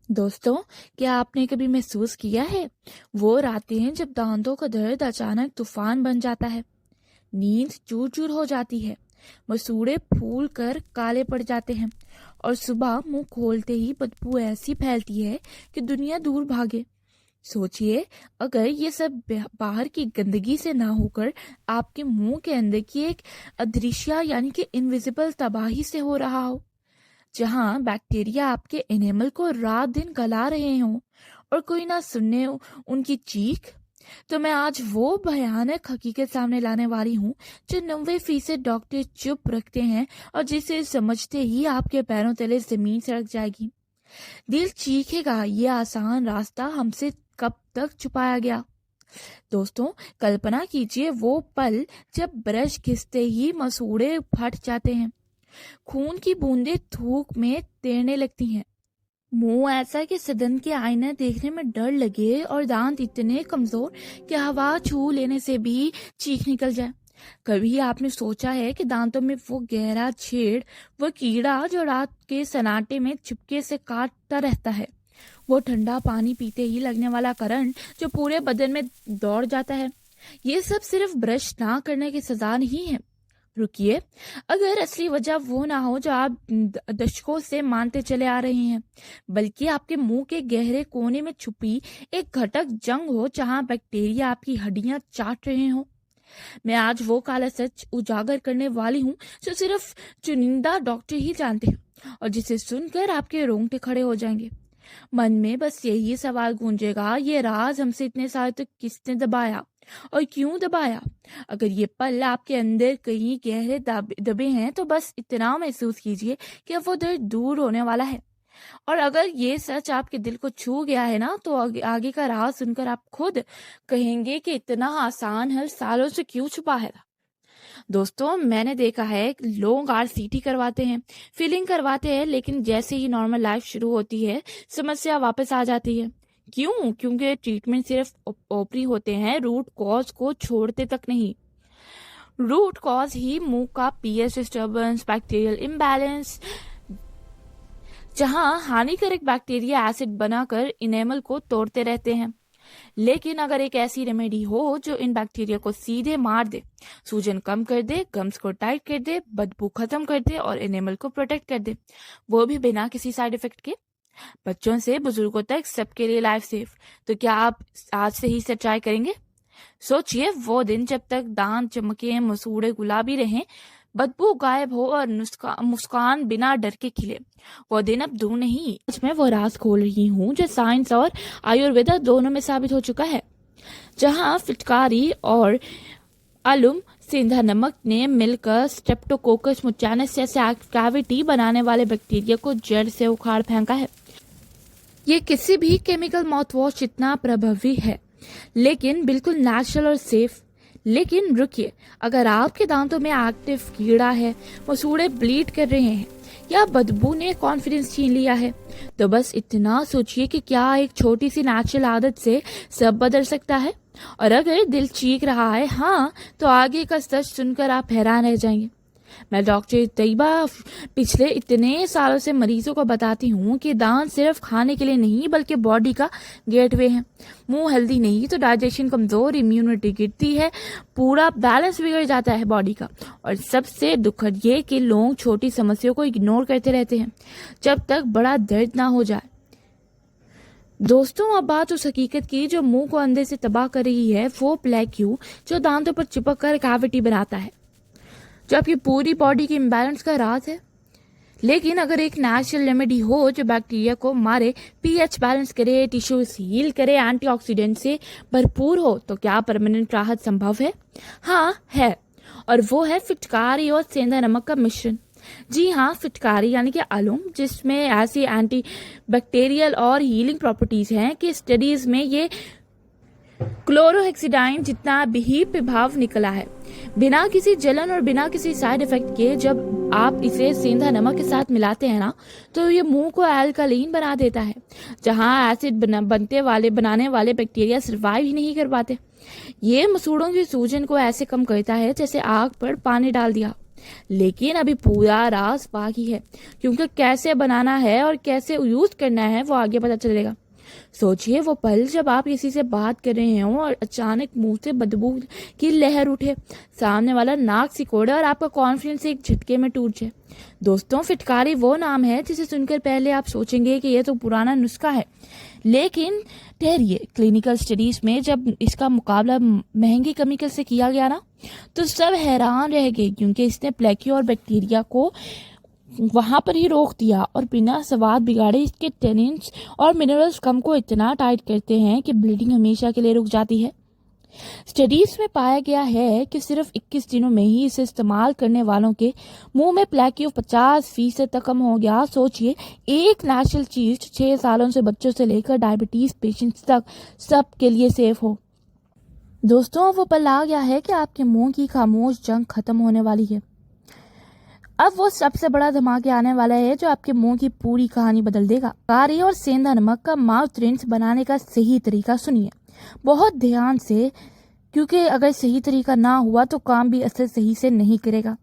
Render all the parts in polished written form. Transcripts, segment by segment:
दोस्तों, क्या आपने कभी महसूस किया है वो रातें जब दांतों का दर्द अचानक तूफान बन जाता है। नींद चूर चूर हो जाती है, मसूड़े फूल कर काले पड़ जाते हैं और सुबह मुंह खोलते ही बदबू ऐसी फैलती है कि दुनिया दूर भागे। सोचिए, अगर ये सब बाहर की गंदगी से ना होकर आपके मुंह के अंदर की एक अदृश्य यानी कि इनविजिबल तबाही से हो रहा हो, जहां बैक्टीरिया आपके एनिमल को रात दिन गला रहे हों और कोई ना सुनने उनकी चीख। तो मैं आज वो भयानक हकीकत सामने लाने वाली हूँ जो 90% डॉक्टर चुप रखते हैं और जिसे समझते ही आपके पैरों तले जमीन सड़क जाएगी। दिल चीखेगा, ये आसान रास्ता हमसे कब तक छुपाया गया। दोस्तों, कल्पना कीजिए वो पल जब ब्रश घिसते ही मसूड़े फट जाते हैं, खून की बूंदें थूक में तैरने लगती हैं, मुंह ऐसा कि सदन के आईना देखने में डर लगे और दांत इतने कमजोर कि हवा छू लेने से भी चीख निकल जाए। कभी आपने सोचा है कि दांतों में वो गहरा छेद, वो कीड़ा जो रात के सन्नाटे में चुपके से काटता रहता है, वो ठंडा पानी पीते ही लगने वाला करंट जो पूरे बदन में दौड़ जाता है? ये सब सिर्फ ब्रश ना करने की सजा नहीं है। रुकिए, अगर असली वजह वो ना हो जो आप दशकों से मानते चले आ रहे हैं, बल्कि आपके मुंह के गहरे कोने में छुपी एक घटक जंग हो जहां बैक्टीरिया आपकी हड्डियां चाट रहे हो। मैं आज वो काला सच उजागर करने वाली हूँ जो सिर्फ चुनिंदा डॉक्टर ही जानते हैं और जिसे सुनकर आपके रोंगटे खड़े हो जाएंगे। मन में बस यही सवाल गूंजेगा, ये राज हमसे इतने साल तक किसने दबाया और क्यों दबाया? अगर ये पल आपके अंदर कहीं गहरे दबे हैं तो बस इतना महसूस कीजिए कि अब वो दर्द दूर होने वाला है। और अगर ये सच आपके दिल को छू गया है ना, तो आगे का राज सुनकर आप खुद कहेंगे कि इतना आसान हल सालों से क्यों छुपा है। दोस्तों, मैंने देखा है लोग आरसीटी करवाते हैं, फीलिंग करवाते हैं, लेकिन जैसे ही नॉर्मल लाइफ शुरू होती है समस्या वापस आ जाती है। क्यों? क्योंकि ट्रीटमेंट सिर्फ ओपरी होते हैं, रूट कॉज को छोड़ते तक नहीं। रूट कॉज ही मुंह का पीएच डिस्टर्बेंस, बैक्टीरियल इम्बैलेंस, जहां हानिकारक बैक्टीरिया एसिड बनाकर इनेमल को तोड़ते रहते हैं। लेकिन अगर एक ऐसी रेमेडी हो जो इन बैक्टीरिया को सीधे मार दे, सूजन कम कर दे, गम्स को टाइट कर दे, बदबू खत्म कर दे और एनिमल को प्रोटेक्ट कर दे, वो भी बिना किसी साइड इफेक्ट के, बच्चों से बुजुर्गों तक सबके लिए लाइफ सेफ, तो क्या आप आज से ही इसे ट्राई करेंगे? सोचिए, वो दिन जब तक दांत चमके, मसूड़े गुलाबी रहें, बदबू गायब हो और मुस्कान बिना डर के खिले, वो दिन अब दूर नहीं। आज मैं वो राज खोल रही हूँ जो साइंस और आयुर्वेदा दोनों में साबित हो चुका है, जहाँ फिटकारी और अलुम सेंधा नमक ने मिलकर स्ट्रेप्टोकोकस मुचानस जैसे कैविटी बनाने वाले बैक्टीरिया को जड़ से उखाड़ फेंका है। ये किसी भी केमिकल माउथवॉश जितना प्रभावी है, लेकिन बिल्कुल नेचुरल और सेफ। लेकिन रुकिए, अगर आपके दांतों में एक्टिव कीड़ा है, मसूड़े ब्लीड कर रहे हैं या बदबू ने कॉन्फिडेंस छीन लिया है, तो बस इतना सोचिए कि क्या एक छोटी सी नेचुरल आदत से सब बदल सकता है। और अगर दिल चीख रहा है हाँ, तो आगे का सच सुनकर आप हैरान रह जाएंगे। मैं डॉक्टर तैयबा पिछले इतने सालों से मरीजों को बताती हूँ कि दांत सिर्फ खाने के लिए नहीं बल्कि बॉडी का गेटवे है। मुंह हेल्दी नहीं तो डाइजेशन कमजोर, इम्यूनिटी गिरती है, पूरा बैलेंस बिगड़ जाता है बॉडी का। और सबसे दुखद ये कि लोग छोटी समस्याओं को इग्नोर करते रहते हैं जब तक बड़ा दर्द ना हो जाए। दोस्तों, अब बात उस हकीकत की जो मुंह को अंदर से तबाह कर रही है, वो प्लेक्यू जो दांतों पर चिपक कर कैविटी बनाता है, जो आपकी पूरी बॉडी के इम्बैलेंस का राज है। लेकिन अगर एक नेचुरल रेमेडी हो जो बैक्टीरिया को मारे, पीएच बैलेंस करे, टिश्यूज हील करे, एंटीऑक्सीडेंट से भरपूर हो, तो क्या परमानेंट राहत संभव है? हाँ है, और वो है फिटकारी और सेंधा नमक का मिश्रण। जी हाँ, फिटकारी यानी कि अलूम, जिसमें ऐसी एंटी बैक्टीरियल और हीलिंग प्रॉपर्टीज हैं कि स्टडीज में ये क्लोरोहेक्सिडाइन जितना भी प्रभाव निकला है। बिना किसी जलन और बिना किसी साइड इफेक्ट के जब आप इसे सेंधा नमक के साथ मिलाते हैं ना, तो ये मुंह को अल्कलीन बना देता है, जहां एसिड बनाने वाले बैक्टीरिया सर्वाइव ही नहीं कर पाते। ये मसूड़ों की सूजन को ऐसे कम करता है जैसे आग पर पानी डाल दिया। लेकिन अभी पूरा राज बाकी है, क्योंकि कैसे बनाना है और कैसे यूज करना है वो आगे पता चलेगा। सोचिए वो पल जब आप किसी से बात कर रहे हो और अचानक मुंह से बदबू की लहर उठे, सामने वाला नाक सिकोड़े और आपका कॉन्फिडेंस एक झटके में टूट जाए। दोस्तों, फिटकारी वो नाम है जिसे सुनकर पहले आप सोचेंगे कि यह तो पुराना नुस्खा है, लेकिन ठहरिए, क्लिनिकल स्टडीज में जब इसका मुकाबला महंगी केमिकल से किया गया ना, तो सब हैरान रह गए, क्योंकि इसने प्लेक्यू और बैक्टीरिया को वहां पर ही रोक दिया और बिना स्वाद बिगाड़े इसके टेनिन्स और मिनरल्स कम को इतना टाइट करते हैं कि ब्लीडिंग हमेशा के लिए रुक जाती है। स्टडीज में पाया गया है कि सिर्फ 21 दिनों में ही इसे इस्तेमाल करने वालों के मुंह में प्लेक्यू 50% तक कम हो गया। सोचिए, एक नेचुरल चीज 6 सालों से बच्चों से लेकर डायबिटीज पेशेंट्स तक सबके लिए सेफ हो। दोस्तों, वो पल आ गया है कि आपके मुंह की खामोश जंग खत्म होने वाली है। अब वो सबसे बड़ा धमाके आने वाला है जो आपके मुंह की पूरी कहानी बदल देगा। कारी और सेंधा नमक का माउथ रिंस बनाने का सही तरीका सुनिए बहुत ध्यान से, क्योंकि अगर सही तरीका ना हुआ तो काम भी असर सही से नहीं करेगा।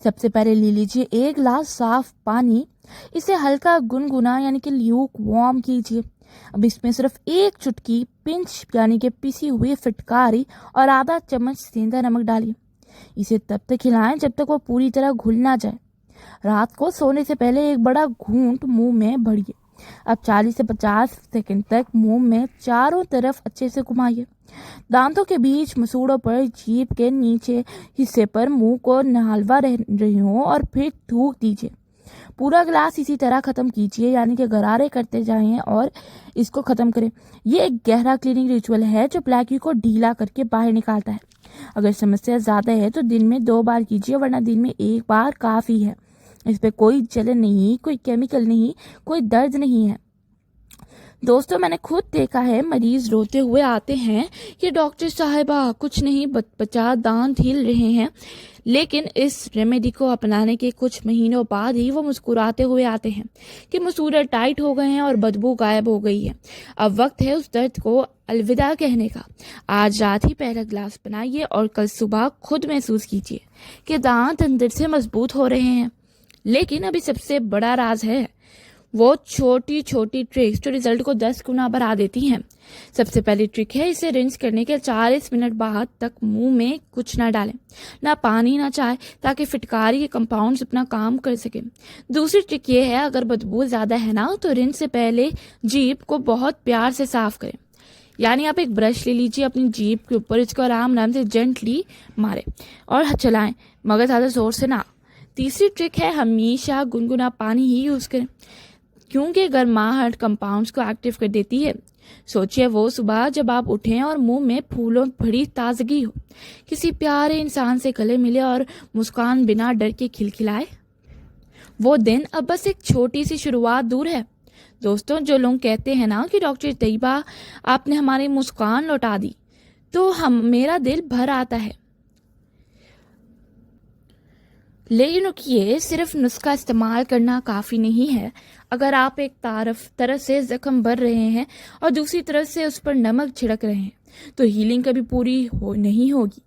सबसे पहले ले लीजिए 1 गिलास साफ पानी, इसे हल्का गुनगुना यानी कि ल्यूक वार्म कीजिए। अब इसमें सिर्फ 1 चुटकी पिंच यानी कि पिसी हुई फिटकारी और आधा चम्मच सेंधा नमक डालिए। इसे तब तक खिलाएं जब तक वो पूरी तरह घुल ना जाए। रात को सोने से पहले एक बड़ा घूंट मुंह में भरिए। अब 40 से 50 सेकंड तक मुंह में चारों तरफ अच्छे से घुमाइए। दांतों के बीच, मसूड़ों पर, जीभ के नीचे हिस्से पर मुंह को नहलवा रही हो और फिर थूक दीजिए। पूरा गिलास इसी तरह खत्म कीजिए, यानी कि गरारे करते जाएं और इसको खत्म करें। ये एक गहरा क्लीनिंग रिचुअल है जो प्लेक्यू को ढीला करके बाहर निकालता है। अगर समस्या ज्यादा है तो दिन में 2 बार कीजिए, वरना दिन में 1 बार काफी है। इस पे कोई जलन नहीं, कोई केमिकल नहीं, कोई दर्द नहीं है। दोस्तों, मैंने खुद देखा है, मरीज रोते हुए आते हैं कि डॉक्टर साहिबा कुछ नहीं बचा, दांत हिल रहे हैं, लेकिन इस रेमेडी को अपनाने के कुछ महीनों बाद ही वो मुस्कुराते हुए आते हैं कि मसूड़े टाइट हो गए हैं और बदबू गायब हो गई है। अब वक्त है उस दर्द को अलविदा कहने का। आज रात ही पहला गिलास बनाइए और कल सुबह खुद महसूस कीजिए कि दांत अंदर से मजबूत हो रहे हैं। लेकिन अभी सबसे बड़ा राज है वो छोटी छोटी ट्रिक्स जो रिजल्ट को 10 गुना बढ़ा देती हैं। सबसे पहली ट्रिक है, इसे रिंस करने के 40 मिनट बाद तक मुंह में कुछ ना डालें, ना पानी ना चाय, ताकि फिटकारी के कंपाउंड्स अपना काम कर सके। दूसरी ट्रिक ये है, अगर बदबू ज्यादा है ना तो रिंस से पहले जीभ को बहुत प्यार से साफ करें। यानी आप एक ब्रश ले लीजिए, अपनी जीभ के ऊपर इसको आराम आराम से जेंटली मारे और चलाएं, मगर ज्यादा जोर से ना। तीसरी ट्रिक है, हमेशा गुनगुना पानी ही यूज करें, क्योंकि गर्माहट कंपाउंड्स को एक्टिव कर देती है। सोचिए वो सुबह जब आप उठें और मुंह में फूलों भरी ताजगी हो, किसी प्यारे इंसान से गले मिले और मुस्कान बिना डर के खिलखिलाए। वो दिन अब बस एक छोटी सी शुरुआत दूर है। दोस्तों, जो लोग कहते हैं ना कि डॉक्टर तैयबा आपने हमारी मुस्कान लौटा दी, तो मेरा दिल भर आता है। लेकिन रुकिए, सिर्फ नुस्खा इस्तेमाल करना काफ़ी नहीं है। अगर आप एक तरफ से जख्म भर रहे हैं और दूसरी तरफ से उस पर नमक छिड़क रहे हैं, तो हीलिंग कभी पूरी नहीं होगी।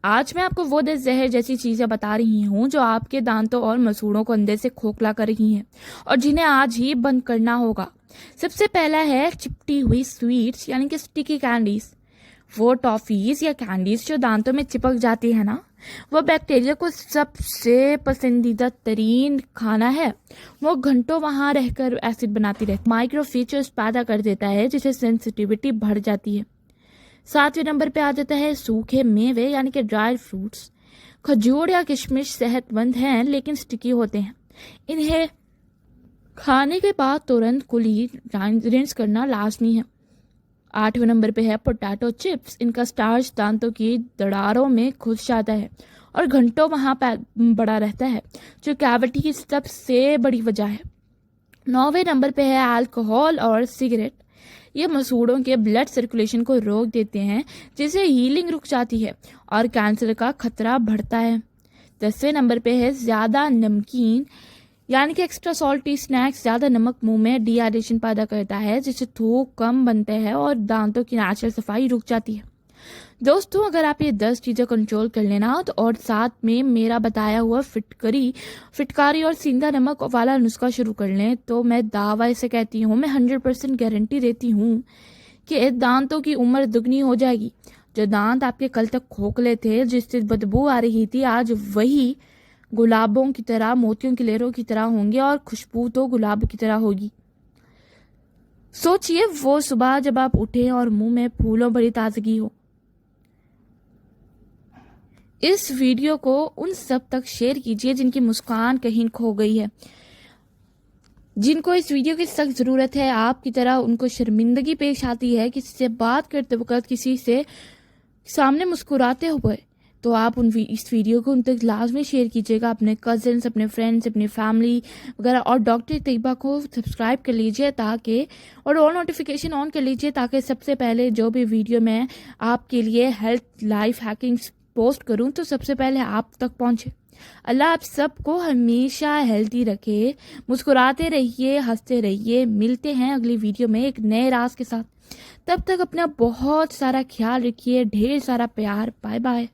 आज मैं आपको वो 10 जहर जैसी चीज़ें बता रही हूँ जो आपके दांतों और मसूड़ों को अंदर से खोखला कर रही हैं और जिन्हें आज ही बंद करना होगा। सबसे पहला है चिपटी हुई स्वीट्स, यानी कि स्टिकी कैंडीज। वो टॉफीज या कैंडीज जो दांतों में चिपक जाती है ना, वो बैक्टीरिया को सबसे पसंदीदा तरीन खाना है। वो घंटों वहां रहकर एसिड बनाती रहती, माइक्रो फीचर्स पैदा कर देता है, जिससे सेंसिटिविटी बढ़ जाती है। 7वें नंबर पे आ जाता है सूखे मेवे, यानी कि ड्राई फ्रूट्स। खजूर या किशमिश सेहतमंद हैं लेकिन स्टिकी होते हैं। इन्हें खाने के बाद तुरंत कुली रिंस करना लाजमी है। 8वें नंबर पे है पोटैटो चिप्स। इनका स्टार्च दांतों की दरारों में घुस जाता है और घंटों वहां बड़ा रहता है, जो कैविटी की सबसे बड़ी वजह है। 9वें नंबर पे है अल्कोहल और सिगरेट। ये मसूड़ों के ब्लड सर्कुलेशन को रोक देते हैं, जिससे हीलिंग रुक जाती है और कैंसर का खतरा बढ़ता है। 10वें नंबर पे है ज्यादा नमकीन, यानी कि एक्स्ट्रा सॉल्टी स्नैक्स। ज्यादा नमक मुंह में डिहाइड्रेशन पैदा करता है, जिससे थूक कम बनते हैं और दांतों की नेचुरल सफाई रुक जाती है। दोस्तों, अगर आप ये 10 चीज़ें कंट्रोल कर लेना तो और साथ में मेरा बताया हुआ फिटकारी और सेंधा नमक वाला नुस्खा शुरू कर लें, तो मैं दावा से कहती हूँ, मैं 100% गारंटी देती हूँ कि दांतों की उम्र दुगनी हो जाएगी। जो दांत आपके कल तक खोखले थे, जिससे बदबू आ रही थी, आज वही गुलाबों की तरह, मोतियों की लहरों की तरह होंगे और खुशबू तो गुलाब की तरह होगी। सोचिए वो सुबह जब आप उठे और मुंह में फूलों भरी ताजगी हो। इस वीडियो को उन सब तक शेयर कीजिए जिनकी मुस्कान कहीं खो गई है, जिनको इस वीडियो की सख्त ज़रूरत है। आपकी तरह उनको शर्मिंदगी पेश आती है किसी से बात करते वक्त, किसी से सामने मुस्कुराते हुए, तो आप इस वीडियो को उन तक लाजमी शेयर कीजिएगा, अपने कज़न्स, अपने फ्रेंड्स, अपनी फैमिली वगैरह। और डॉक्टर तैयबा को सब्सक्राइब कर लीजिए ताकि, और ऑल नोटिफिकेशन ऑन कर लीजिए ताकि सबसे पहले जो भी वीडियो मैं आपके लिए हेल्थ लाइफ हैकिंग पोस्ट करूं तो सबसे पहले आप तक पहुंचे। अल्लाह आप सबको हमेशा हेल्दी रखे, मुस्कुराते रहिए, हंसते रहिए। मिलते हैं अगली वीडियो में एक नए राज के साथ। तब तक अपना बहुत सारा ख्याल रखिए, ढेर सारा प्यार। Bye bye.